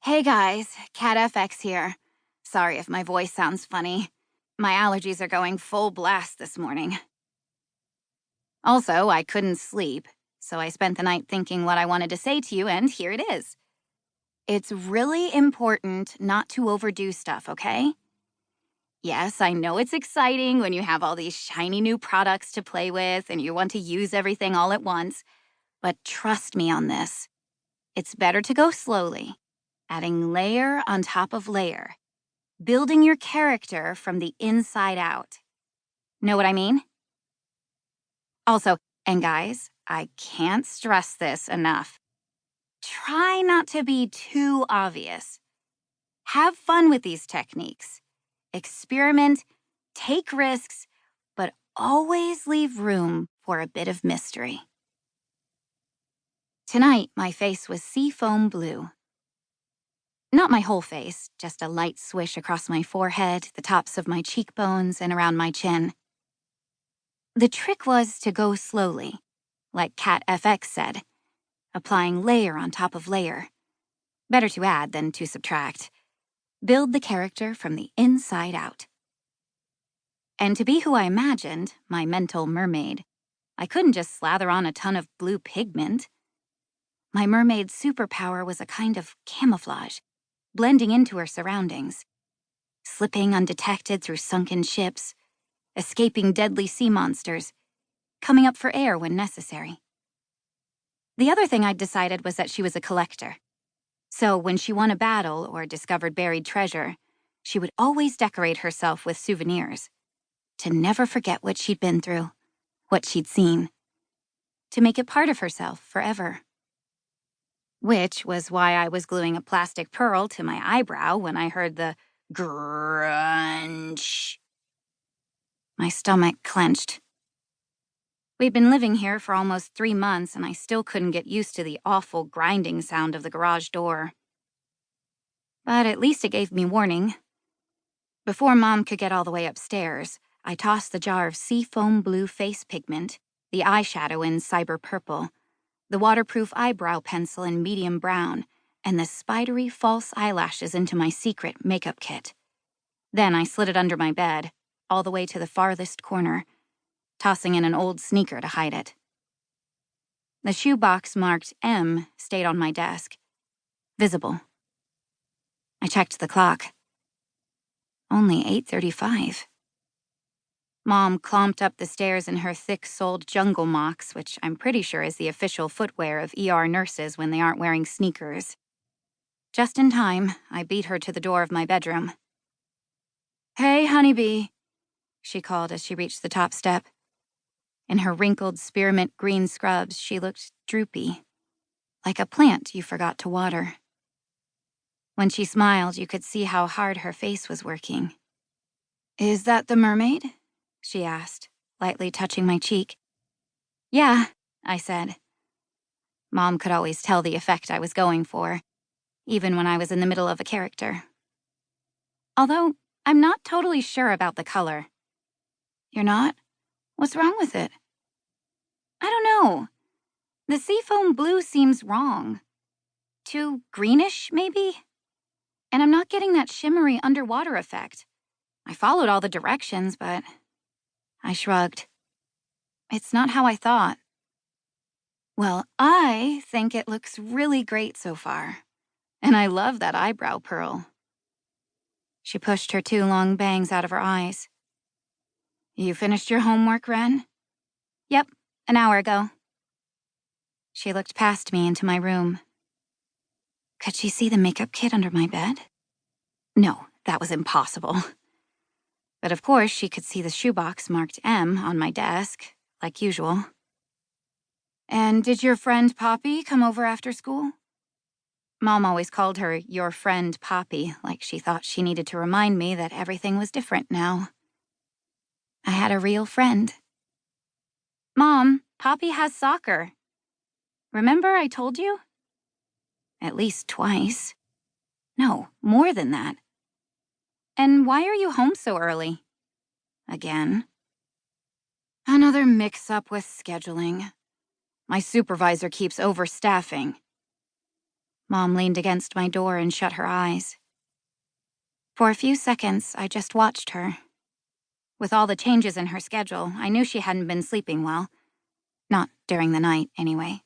Hey guys, Cat FX here. Sorry if my voice sounds funny. My allergies are going full blast this morning. Also, I couldn't sleep, so I spent the night thinking what I wanted to say to you, and here it is. It's really important not to overdo stuff, okay? Yes, I know it's exciting when you have all these shiny new products to play with and you want to use everything all at once, but trust me on this. It's better to go slowly, adding layer on top of layer. Building your character from the inside out. Know what I mean? Also, and guys, I can't stress this enough. Try not to be too obvious. Have fun with these techniques. Experiment, take risks, but always leave room for a bit of mystery. Tonight, my face was seafoam blue. Not my whole face, just a light swish across my forehead, the tops of my cheekbones, and around my chin. The trick was to go slowly, like Cat FX said, applying layer on top of layer. Better to add than to subtract. Build the character from the inside out. And to be who I imagined, my mental mermaid, I couldn't just slather on a ton of blue pigment. My mermaid's superpower was a kind of camouflage, blending into her surroundings, slipping undetected through sunken ships, escaping deadly sea monsters, coming up for air when necessary. The other thing I'd decided was that she was a collector. So when she won a battle or discovered buried treasure, she would always decorate herself with souvenirs, to never forget what she'd been through, what she'd seen, to make it part of herself forever. Which was why I was gluing a plastic pearl to my eyebrow when I heard the grunch. My stomach clenched. We'd been living here for almost 3 months, and I still couldn't get used to the awful grinding sound of the garage door. But at least it gave me warning. Before Mom could get all the way upstairs, I tossed the jar of seafoam blue face pigment, the eyeshadow in cyber purple, the waterproof eyebrow pencil in medium brown, and the spidery false eyelashes into my secret makeup kit. Then I slid it under my bed, all the way to the farthest corner, tossing in an old sneaker to hide it. The shoebox marked M stayed on my desk, visible. I checked the clock. Only 8:35. Mom clomped up the stairs in her thick-soled jungle mocks, which I'm pretty sure is the official footwear of ER nurses when they aren't wearing sneakers. Just in time, I beat her to the door of my bedroom. "Hey, honeybee," she called as she reached the top step. In her wrinkled spearmint green scrubs, she looked droopy, like a plant you forgot to water. When she smiled, you could see how hard her face was working. "Is that the mermaid?" she asked, lightly touching my cheek. "Yeah," I said. Mom could always tell the effect I was going for, even when I was in the middle of a character. Although, I'm not totally sure about the color. "You're not? What's wrong with it?" "I don't know. The seafoam blue seems wrong. Too greenish, maybe? And I'm not getting that shimmery underwater effect. I followed all the directions, but..." I shrugged. "It's not how I thought." "Well, I think it looks really great so far. And I love that eyebrow pearl." She pushed her 2 long bangs out of her eyes. "You finished your homework, Wren?" "Yep, an hour ago." She looked past me into my room. Could she see the makeup kit under my bed? No, that was impossible. But of course, she could see the shoebox marked M on my desk, like usual. "And did your friend Poppy come over after school?" Mom always called her your friend Poppy, like she thought she needed to remind me that everything was different now. I had a real friend. "Mom, Poppy has soccer. Remember I told you?" "At least twice. No, more than that." "And why are you home so early?" "Again." "Another mix-up with scheduling. My supervisor keeps overstaffing." Mom leaned against my door and shut her eyes. For a few seconds, I just watched her. With all the changes in her schedule, I knew she hadn't been sleeping well. Not during the night, anyway.